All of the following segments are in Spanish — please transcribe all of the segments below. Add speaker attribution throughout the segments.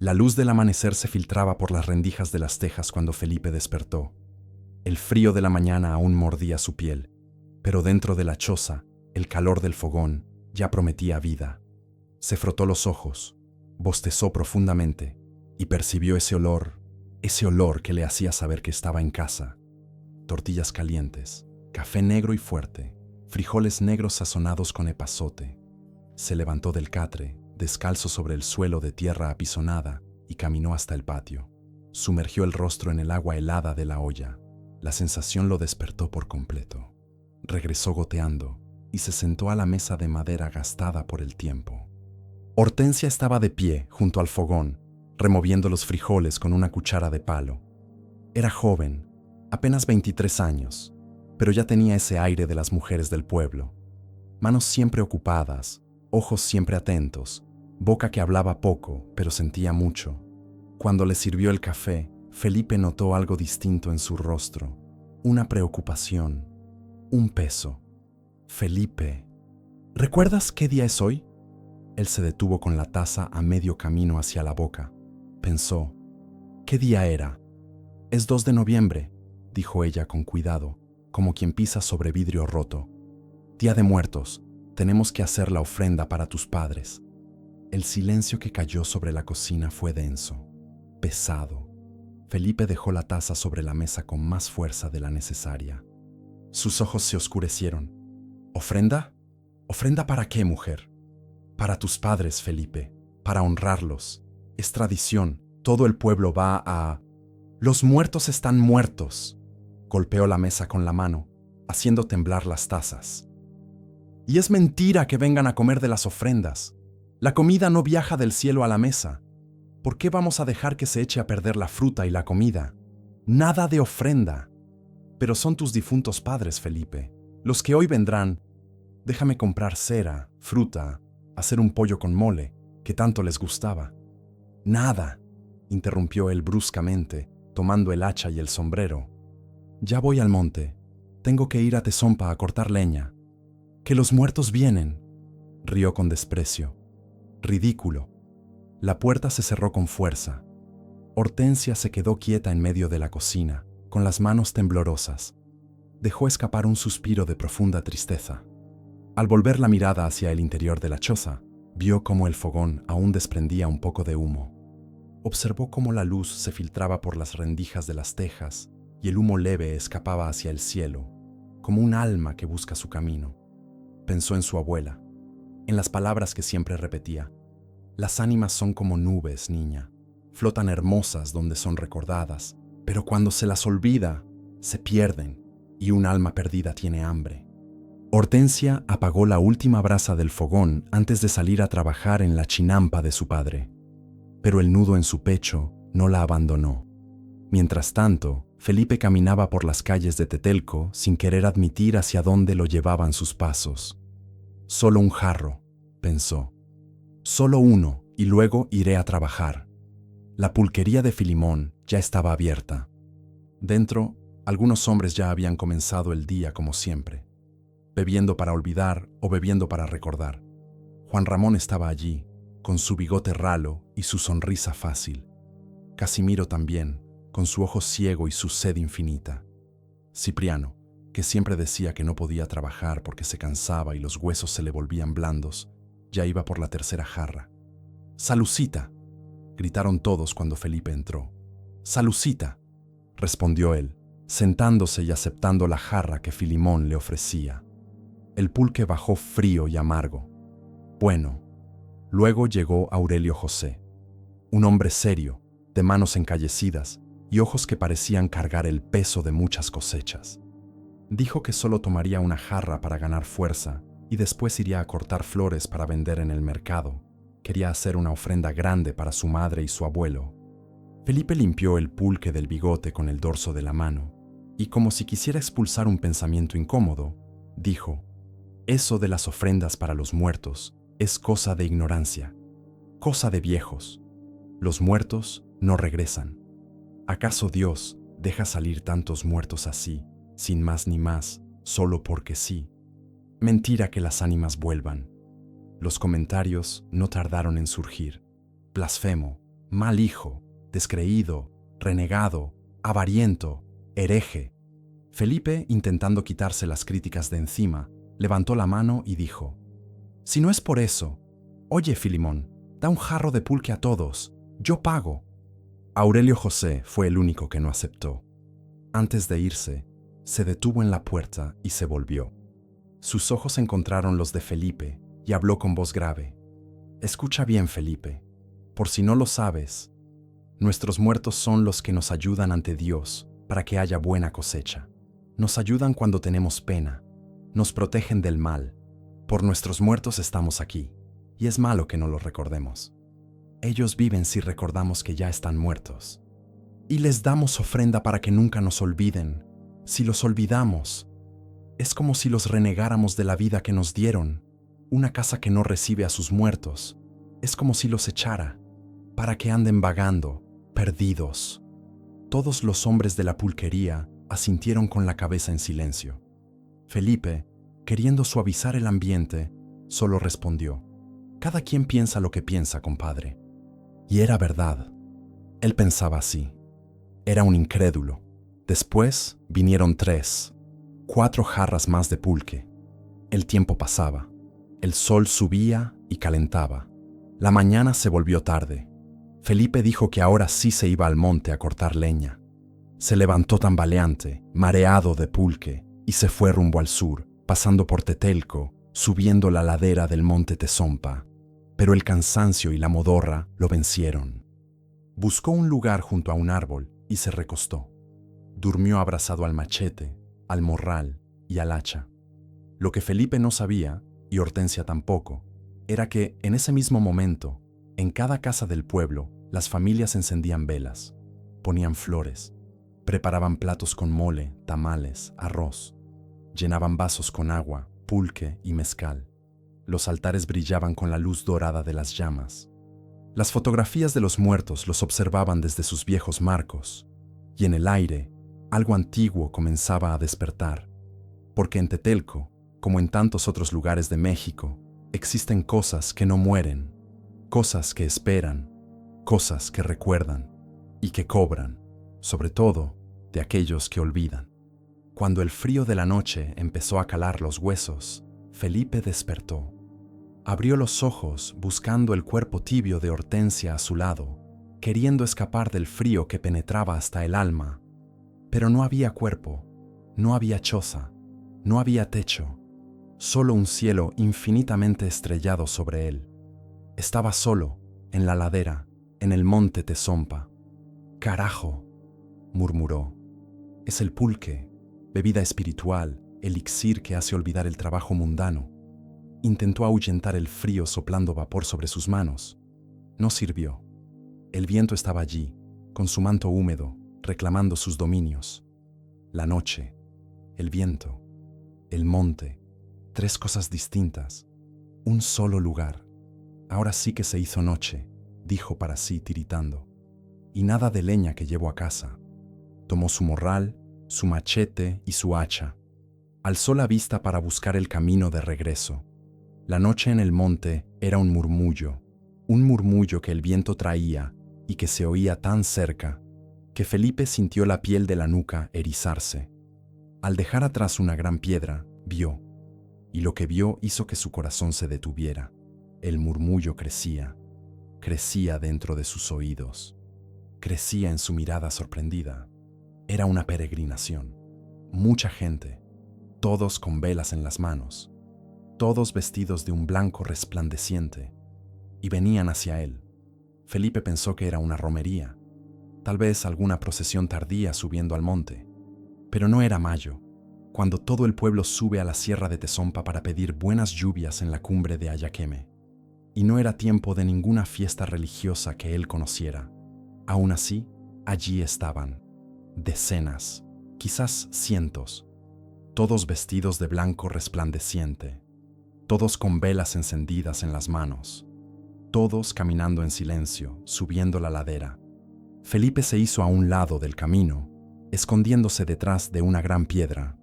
Speaker 1: La luz del amanecer se filtraba por las rendijas de las tejas cuando Felipe despertó. El frío de la mañana aún mordía su piel, pero dentro de la choza, el calor del fogón ya prometía vida. Se frotó los ojos, bostezó profundamente y percibió ese olor que le hacía saber que estaba en casa. Tortillas calientes, café negro y fuerte, frijoles negros sazonados con epazote. Se levantó del catre, descalzo sobre el suelo de tierra apisonada, y caminó hasta el patio. Sumergió el rostro en el agua helada de la olla. La sensación lo despertó por completo. Regresó goteando y se sentó a la mesa de madera gastada por el tiempo. Hortensia estaba de pie junto al fogón, removiendo los frijoles con una cuchara de palo. Era joven, apenas 23 años, pero ya tenía ese aire de las mujeres del pueblo. Manos siempre ocupadas, ojos siempre atentos, boca que hablaba poco, pero sentía mucho. Cuando le sirvió el café, Felipe notó algo distinto en su rostro, una preocupación, un peso. Felipe, ¿recuerdas qué día es hoy? Él se detuvo con la taza a medio camino hacia la boca. Pensó, ¿qué día era? Es 2 de noviembre, dijo ella con cuidado, como quien pisa sobre vidrio roto. Día de Muertos, tenemos que hacer la ofrenda para tus padres. El silencio que cayó sobre la cocina fue denso, pesado. Felipe dejó la taza sobre la mesa con más fuerza de la necesaria. Sus ojos se oscurecieron. ¿Ofrenda? ¿Ofrenda para qué, mujer? Para tus padres, Felipe, para honrarlos. Es tradición, todo el pueblo va a... Los muertos están muertos. Golpeó la mesa con la mano, haciendo temblar las tazas. Y es mentira que vengan a comer de las ofrendas. La comida no viaja del cielo a la mesa. ¿Por qué vamos a dejar que se eche a perder la fruta y la comida? Nada de ofrenda. Pero son tus difuntos padres, Felipe, los que hoy vendrán. Déjame comprar cera, fruta, hacer un pollo con mole, que tanto les gustaba. Nada, interrumpió él bruscamente, tomando el hacha y el sombrero. Ya voy al monte. Tengo que ir a Tezompa a cortar leña. Que los muertos vienen, rió con desprecio. Ridículo. La puerta se cerró con fuerza. Hortensia se quedó quieta en medio de la cocina, con las manos temblorosas. Dejó escapar un suspiro de profunda tristeza. Al volver la mirada hacia el interior de la choza, vio cómo el fogón aún desprendía un poco de humo. Observó cómo la luz se filtraba por las rendijas de las tejas y el humo leve escapaba hacia el cielo, como un alma que busca su camino. Pensó en su abuela, en las palabras que siempre repetía. Las ánimas son como nubes, niña. Flotan hermosas donde son recordadas, pero cuando se las olvida, se pierden y un alma perdida tiene hambre. Hortensia apagó la última brasa del fogón antes de salir a trabajar en la chinampa de su padre. Pero el nudo en su pecho no la abandonó. Mientras tanto, Felipe caminaba por las calles de Tetelco sin querer admitir hacia dónde lo llevaban sus pasos. Solo un jarro, pensó. Solo uno, y luego iré a trabajar. La pulquería de Filimón ya estaba abierta. Dentro, algunos hombres ya habían comenzado el día como siempre, bebiendo para olvidar o bebiendo para recordar. Juan Ramón estaba allí, con su bigote ralo y su sonrisa fácil. Casimiro también, con su ojo ciego y su sed infinita. Cipriano, que siempre decía que no podía trabajar porque se cansaba y los huesos se le volvían blandos, ya iba por la tercera jarra. «¡Salucita!», gritaron todos cuando Felipe entró. «¡Salucita!», respondió él, sentándose y aceptando la jarra que Filimón le ofrecía. El pulque bajó frío y amargo. Bueno. Luego llegó Aurelio José, un hombre serio, de manos encallecidas y ojos que parecían cargar el peso de muchas cosechas. Dijo que solo tomaría una jarra para ganar fuerza y después iría a cortar flores para vender en el mercado. Quería hacer una ofrenda grande para su madre y su abuelo. Felipe limpió el pulque del bigote con el dorso de la mano y, como si quisiera expulsar un pensamiento incómodo, dijo: «Eso de las ofrendas para los muertos es cosa de ignorancia, cosa de viejos. Los muertos no regresan. ¿Acaso Dios deja salir tantos muertos así, sin más ni más, solo porque sí? Mentira que las ánimas vuelvan». Los comentarios no tardaron en surgir. «Blasfemo», mal hijo, descreído, renegado, avariento, hereje. Felipe, intentando quitarse las críticas de encima, levantó la mano y dijo: «Si no es por eso, oye, Filimón, da un jarro de pulque a todos, yo pago». Aurelio José fue el único que no aceptó. Antes de irse, se detuvo en la puerta y se volvió. Sus ojos encontraron los de Felipe y habló con voz grave: «Escucha bien, Felipe, por si no lo sabes, nuestros muertos son los que nos ayudan ante Dios para que haya buena cosecha. Nos ayudan cuando tenemos pena, nos protegen del mal. Por nuestros muertos estamos aquí, y es malo que no los recordemos. Ellos viven si recordamos que ya están muertos. Y les damos ofrenda para que nunca nos olviden. Si los olvidamos, es como si los renegáramos de la vida que nos dieron. Una casa que no recibe a sus muertos, es como si los echara, para que anden vagando, perdidos». Todos los hombres de la pulquería asintieron con la cabeza en silencio. Felipe, queriendo suavizar el ambiente, solo respondió: «Cada quien piensa lo que piensa, compadre». Y era verdad. Él pensaba así. Era un incrédulo. Después vinieron 3, 4 jarras más de pulque. El tiempo pasaba. El sol subía y calentaba. La mañana se volvió tarde. Felipe dijo que ahora sí se iba al monte a cortar leña. Se levantó tambaleante, mareado de pulque, y se fue rumbo al sur, pasando por Tetelco, subiendo la ladera del monte Tezompa. Pero el cansancio y la modorra lo vencieron. Buscó un lugar junto a un árbol y se recostó. Durmió abrazado al machete, al morral y al hacha. Lo que Felipe no sabía, y Hortensia tampoco, era que en ese mismo momento, en cada casa del pueblo, las familias encendían velas, ponían flores, preparaban platos con mole, tamales, arroz, llenaban vasos con agua, pulque y mezcal. Los altares brillaban con la luz dorada de las llamas. Las fotografías de los muertos los observaban desde sus viejos marcos, y en el aire, algo antiguo comenzaba a despertar, porque en Tetelco, como en tantos otros lugares de México, existen cosas que no mueren, cosas que esperan, cosas que recuerdan y que cobran, sobre todo de aquellos que olvidan. Cuando el frío de la noche empezó a calar los huesos, Felipe despertó. Abrió los ojos buscando el cuerpo tibio de Hortensia a su lado, queriendo escapar del frío que penetraba hasta el alma. Pero no había cuerpo, no había choza, no había techo, solo un cielo infinitamente estrellado sobre él. Estaba solo, en la ladera, en el monte Tezompa. «Carajo», murmuró. «Es el pulque, bebida espiritual, elixir que hace olvidar el trabajo mundano». Intentó ahuyentar el frío soplando vapor sobre sus manos. No sirvió. El viento estaba allí, con su manto húmedo, reclamando sus dominios. La noche, el viento, el monte, 3 cosas distintas, un solo lugar. «Ahora sí que se hizo noche», dijo para sí tiritando. «Y nada de leña que llevo a casa». Tomó su morral, su machete y su hacha. Alzó la vista para buscar el camino de regreso. La noche en el monte era un murmullo que el viento traía y que se oía tan cerca que Felipe sintió la piel de la nuca erizarse. Al dejar atrás una gran piedra, vio, y lo que vio hizo que su corazón se detuviera. El murmullo crecía dentro de sus oídos, crecía en su mirada sorprendida. Era una peregrinación, mucha gente, todos con velas en las manos, todos vestidos de un blanco resplandeciente, y venían hacia él. Felipe pensó que era una romería, tal vez alguna procesión tardía subiendo al monte, pero no era mayo, cuando todo el pueblo sube a la sierra de Tezompa para pedir buenas lluvias en la cumbre de Ayaqueme. Y no era tiempo de ninguna fiesta religiosa que él conociera. Aún así, allí estaban, decenas, quizás cientos, todos vestidos de blanco resplandeciente, todos con velas encendidas en las manos, todos caminando en silencio, subiendo la ladera. Felipe se hizo a un lado del camino, escondiéndose detrás de una gran piedra.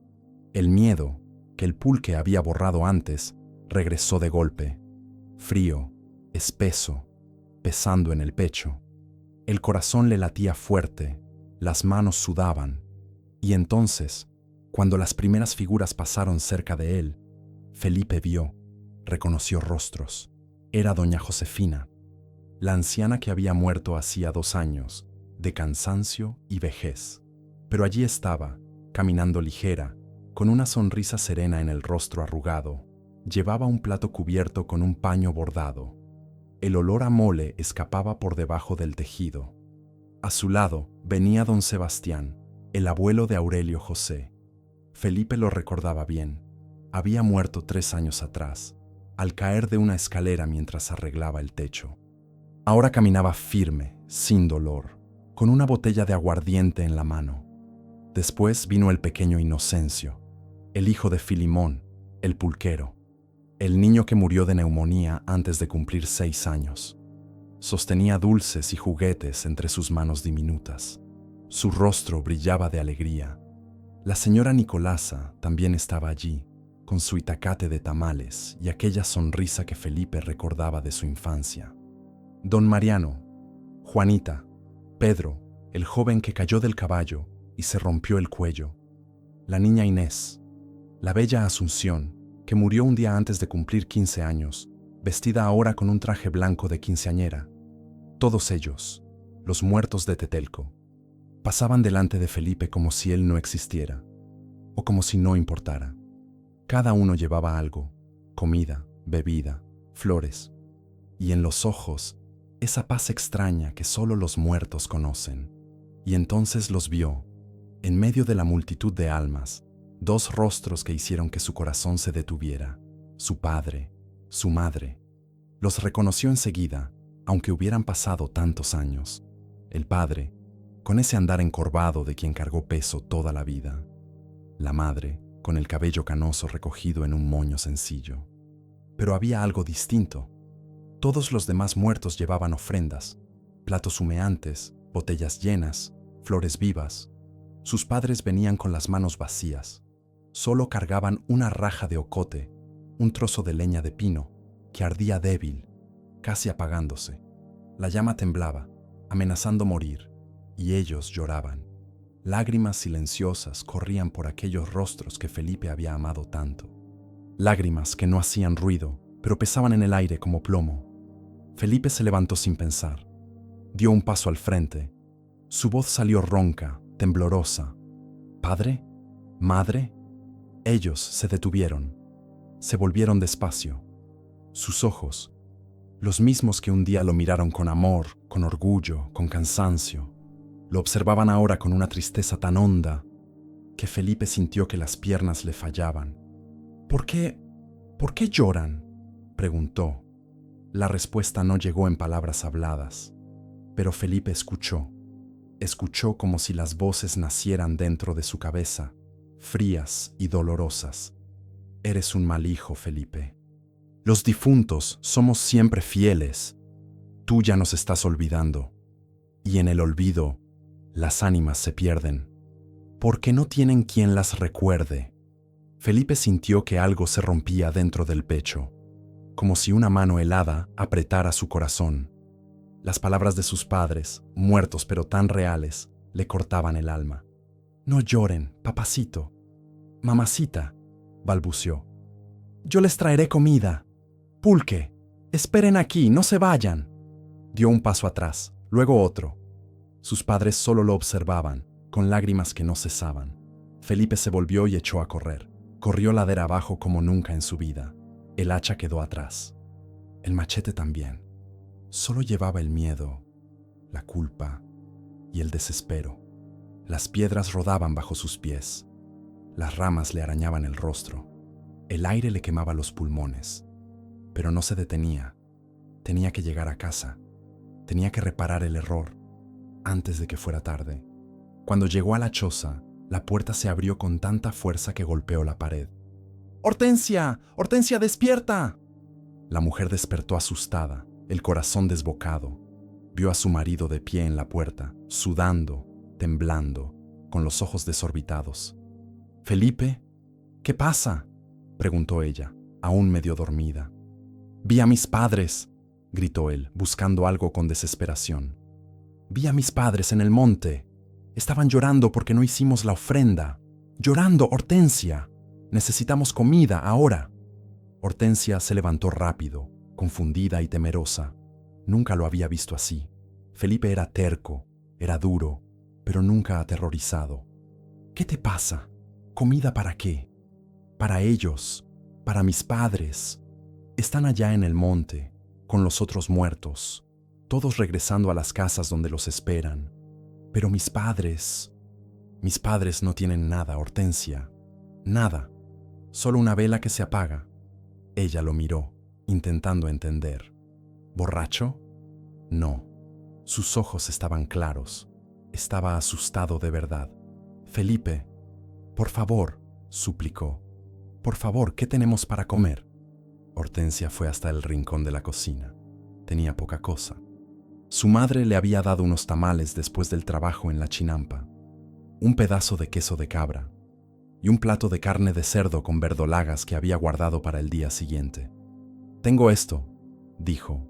Speaker 1: El miedo, que el pulque había borrado antes, regresó de golpe, frío, espeso, pesando en el pecho. El corazón le latía fuerte, las manos sudaban, y entonces, cuando las primeras figuras pasaron cerca de él, Felipe vio, reconoció rostros. Era doña Josefina, la anciana que había muerto hacía 2 años, de cansancio y vejez. Pero allí estaba, caminando ligera, con una sonrisa serena en el rostro arrugado. Llevaba un plato cubierto con un paño bordado. El olor a mole escapaba por debajo del tejido. A su lado venía don Sebastián, el abuelo de Aurelio José. Felipe lo recordaba bien. Había muerto 3 años atrás, al caer de una escalera mientras arreglaba el techo. Ahora caminaba firme, sin dolor, con una botella de aguardiente en la mano. Después vino el pequeño Inocencio, el hijo de Filimón, el pulquero, el niño que murió de neumonía antes de cumplir 6 años. Sostenía dulces y juguetes entre sus manos diminutas. Su rostro brillaba de alegría. La señora Nicolasa también estaba allí, con su itacate de tamales y aquella sonrisa que Felipe recordaba de su infancia. Don Mariano, Juanita, Pedro, el joven que cayó del caballo y se rompió el cuello, la niña Inés, la bella Asunción, que murió un día antes de cumplir 15 años, vestida ahora con un traje blanco de quinceañera. Todos ellos, los muertos de Tetelco, pasaban delante de Felipe como si él no existiera, o como si no importara. Cada uno llevaba algo, comida, bebida, flores, y en los ojos, esa paz extraña que solo los muertos conocen. Y entonces los vio, en medio de la multitud de almas, 2 rostros que hicieron que su corazón se detuviera, su padre, su madre. Los reconoció enseguida, aunque hubieran pasado tantos años. El padre, con ese andar encorvado de quien cargó peso toda la vida. La madre, con el cabello canoso recogido en un moño sencillo. Pero había algo distinto. Todos los demás muertos llevaban ofrendas, platos humeantes, botellas llenas, flores vivas. Sus padres venían con las manos vacías. Solo cargaban una raja de ocote, un trozo de leña de pino, que ardía débil, casi apagándose. La llama temblaba, amenazando morir, y ellos lloraban. Lágrimas silenciosas corrían por aquellos rostros que Felipe había amado tanto. Lágrimas que no hacían ruido, pero pesaban en el aire como plomo. Felipe se levantó sin pensar. Dio un paso al frente. Su voz salió ronca, temblorosa. ¿Padre? ¿Madre? Ellos se detuvieron. Se volvieron despacio. Sus ojos, los mismos que un día lo miraron con amor, con orgullo, con cansancio, lo observaban ahora con una tristeza tan honda que Felipe sintió que las piernas le fallaban. ¿Por qué lloran?, preguntó. La respuesta no llegó en palabras habladas, pero Felipe escuchó. Escuchó como si las voces nacieran dentro de su cabeza, frías y dolorosas. Eres un mal hijo, Felipe. Los difuntos somos siempre fieles. Tú ya nos estás olvidando. Y en el olvido, las ánimas se pierden, porque no tienen quien las recuerde. Felipe sintió que algo se rompía dentro del pecho, como si una mano helada apretara su corazón. Las palabras de sus padres, muertos pero tan reales, le cortaban el alma. No lloren, papacito. Mamacita, balbuceó. Yo les traeré comida. Pulque, esperen aquí, no se vayan. Dio un paso atrás, luego otro. Sus padres solo lo observaban, con lágrimas que no cesaban. Felipe se volvió y echó a correr. Corrió ladera abajo como nunca en su vida. El hacha quedó atrás. El machete también. Solo llevaba el miedo, la culpa y el desespero. Las piedras rodaban bajo sus pies. Las ramas le arañaban el rostro. El aire le quemaba los pulmones. Pero no se detenía. Tenía que llegar a casa. Tenía que reparar el error antes de que fuera tarde. Cuando llegó a la choza, la puerta se abrió con tanta fuerza que golpeó la pared. ¡Hortensia! ¡Hortensia, despierta! La mujer despertó asustada, el corazón desbocado. Vio a su marido de pie en la puerta, sudando, temblando, con los ojos desorbitados. «Felipe, ¿qué pasa?», preguntó ella, aún medio dormida. «Vi a mis padres», gritó él, buscando algo con desesperación. Vi a mis padres en el monte. Estaban llorando porque no hicimos la ofrenda. Llorando, Hortensia. Necesitamos comida ahora. Hortensia se levantó rápido, confundida y temerosa. Nunca lo había visto así. Felipe era terco, era duro, pero nunca aterrorizado. ¿Qué te pasa? ¿Comida para qué? Para ellos, para mis padres. Están allá en el monte, con los otros muertos, todos regresando a las casas donde los esperan. Pero mis padres no tienen nada, Hortensia. Nada. Solo una vela que se apaga. Ella lo miró, intentando entender. ¿Borracho? No. Sus ojos estaban claros. Estaba asustado de verdad. Felipe, por favor, suplicó. Por favor, ¿qué tenemos para comer? Hortensia fue hasta el rincón de la cocina. Tenía poca cosa. Su madre le había dado unos tamales después del trabajo en la chinampa, un pedazo de queso de cabra y un plato de carne de cerdo con verdolagas que había guardado para el día siguiente. «Tengo esto», dijo.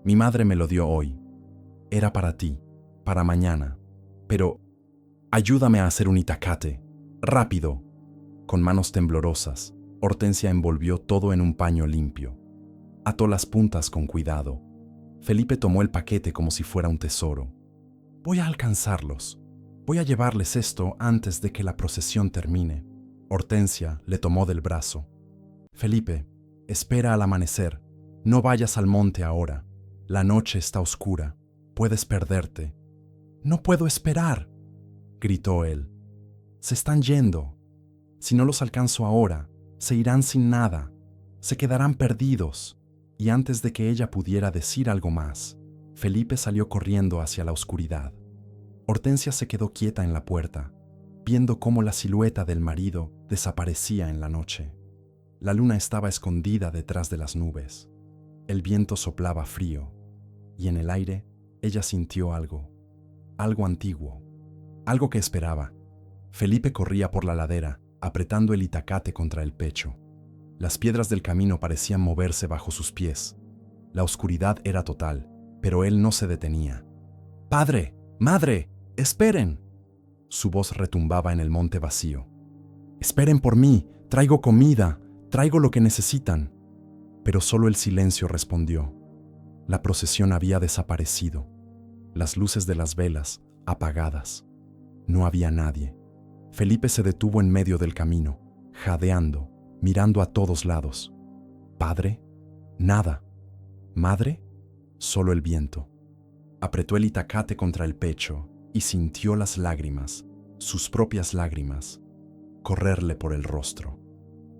Speaker 1: «Mi madre me lo dio hoy. Era para ti, para mañana. Pero ayúdame a hacer un itacate. ¡Rápido!». Con manos temblorosas, Hortensia envolvió todo en un paño limpio. Ató las puntas con cuidado. Felipe tomó el paquete como si fuera un tesoro. «Voy a alcanzarlos. Voy a llevarles esto antes de que la procesión termine». Hortensia le tomó del brazo. «Felipe, espera al amanecer. No vayas al monte ahora. La noche está oscura. Puedes perderte». «No puedo esperar», gritó él. «Se están yendo. Si no los alcanzo ahora, se irán sin nada. Se quedarán perdidos». Y antes de que ella pudiera decir algo más, Felipe salió corriendo hacia la oscuridad. Hortensia se quedó quieta en la puerta, viendo cómo la silueta del marido desaparecía en la noche. La luna estaba escondida detrás de las nubes. El viento soplaba frío, y en el aire ella sintió algo antiguo, algo que esperaba. Felipe corría por la ladera, apretando el itacate contra el pecho. Las piedras del camino parecían moverse bajo sus pies. La oscuridad era total, pero él no se detenía. «¡Padre! ¡Madre! ¡Esperen!». Su voz retumbaba en el monte vacío. «¡Esperen por mí! Traigo comida, traigo lo que necesitan». Pero solo el silencio respondió. La procesión había desaparecido. Las luces de las velas apagadas. No había nadie. Felipe se detuvo en medio del camino, jadeando, mirando a todos lados. ¿Padre? Nada. ¿Madre? Solo el viento. Apretó el itacate contra el pecho y sintió las lágrimas, sus propias lágrimas, correrle por el rostro.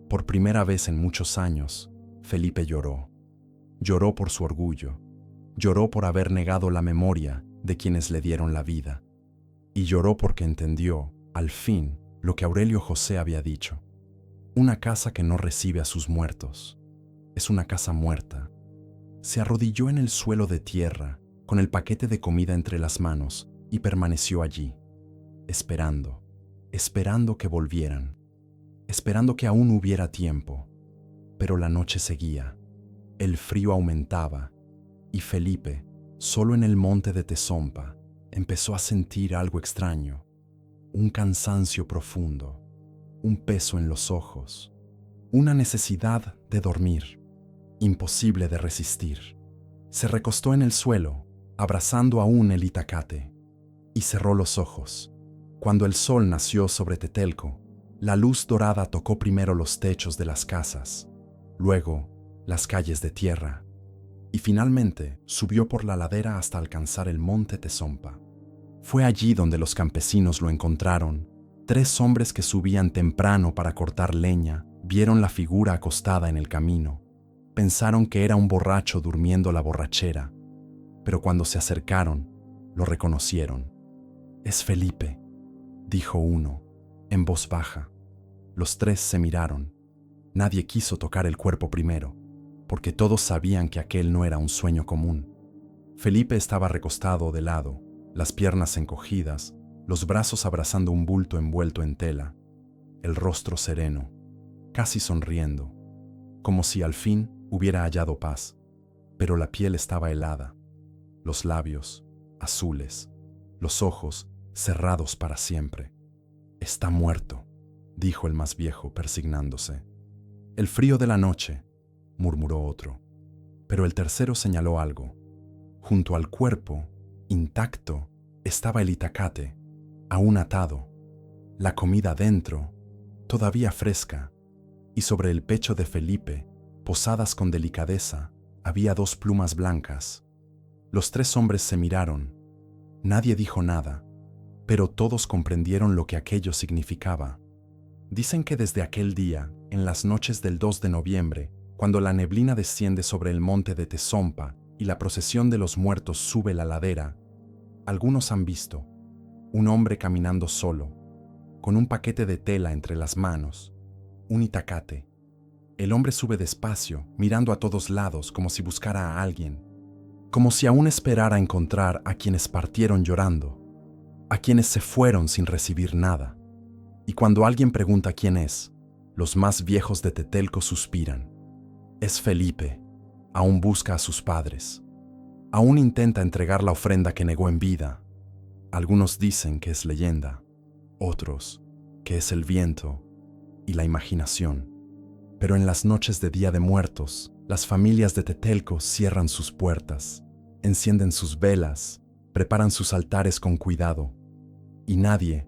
Speaker 1: Por primera vez en muchos años, Felipe lloró. Lloró por su orgullo. Lloró por haber negado la memoria de quienes le dieron la vida. Y lloró porque entendió, al fin, lo que Aurelio José había dicho. Una casa que no recibe a sus muertos es una casa muerta. Se arrodilló en el suelo de tierra, con el paquete de comida entre las manos, y permaneció allí, esperando que volvieran, esperando que aún hubiera tiempo. Pero la noche seguía, el frío aumentaba, y Felipe, solo en el monte de Tezompa, empezó a sentir algo extraño, un cansancio profundo, un peso en los ojos, una necesidad de dormir, imposible de resistir. Se recostó en el suelo, abrazando aún el itacate, y cerró los ojos. Cuando el sol nació sobre Tetelco, la luz dorada tocó primero los techos de las casas, luego las calles de tierra, y finalmente subió por la ladera hasta alcanzar el monte Tezompa. Fue allí donde los campesinos lo encontraron. 3 hombres que subían temprano para cortar leña vieron la figura acostada en el camino. Pensaron que era un borracho durmiendo la borrachera, pero cuando se acercaron, lo reconocieron. «Es Felipe», dijo uno, en voz baja. Los 3 se miraron. Nadie quiso tocar el cuerpo primero, porque todos sabían que aquel no era un sueño común. Felipe estaba recostado de lado, las piernas encogidas, los brazos abrazando un bulto envuelto en tela, el rostro sereno, casi sonriendo, como si al fin hubiera hallado paz, pero la piel estaba helada, los labios azules, los ojos cerrados para siempre. «Está muerto», dijo el más viejo, persignándose. «El frío de la noche», murmuró otro. Pero el tercero señaló algo. Junto al cuerpo, intacto, estaba el itacate, aún atado, la comida dentro, todavía fresca, y sobre el pecho de Felipe, posadas con delicadeza, había 2 plumas blancas. Los 3 hombres se miraron. Nadie dijo nada, pero todos comprendieron lo que aquello significaba. Dicen que desde aquel día, en las noches del 2 de noviembre, cuando la neblina desciende sobre el monte de Tezompa y la procesión de los muertos sube la ladera, algunos han visto un hombre caminando solo, con un paquete de tela entre las manos, un itacate. El hombre sube despacio, mirando a todos lados como si buscara a alguien, como si aún esperara encontrar a quienes partieron llorando, a quienes se fueron sin recibir nada. Y cuando alguien pregunta quién es, los más viejos de Tetelco suspiran. Es Felipe, aún busca a sus padres, aún intenta entregar la ofrenda que negó en vida. Algunos dicen que es leyenda, otros que es el viento y la imaginación. Pero en las noches de Día de Muertos, las familias de Tetelco cierran sus puertas, encienden sus velas, preparan sus altares con cuidado, y nadie,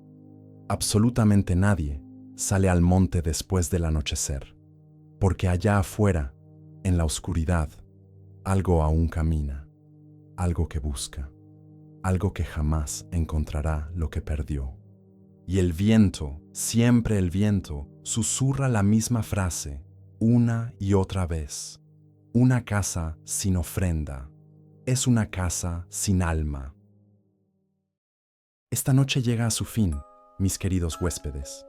Speaker 1: absolutamente nadie, sale al monte después del anochecer, porque allá afuera, en la oscuridad, algo aún camina, algo que busca, algo que jamás encontrará lo que perdió. Y el viento, siempre el viento, susurra la misma frase, una y otra vez. Una casa sin ofrenda es una casa sin alma. Esta noche llega a su fin, mis queridos huéspedes.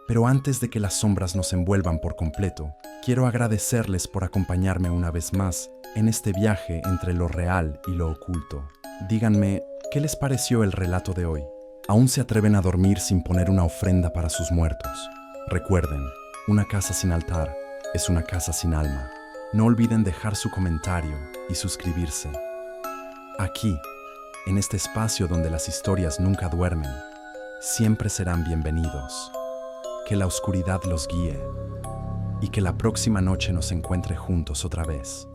Speaker 1: Pero antes de que las sombras nos envuelvan por completo, quiero agradecerles por acompañarme una vez más en este viaje entre lo real y lo oculto. Díganme, ¿qué les pareció el relato de hoy? ¿Aún se atreven a dormir sin poner una ofrenda para sus muertos? Recuerden, una casa sin altar es una casa sin alma. No olviden dejar su comentario y suscribirse. Aquí, en este espacio donde las historias nunca duermen, siempre serán bienvenidos. Que la oscuridad los guíe y que la próxima noche nos encuentre juntos otra vez.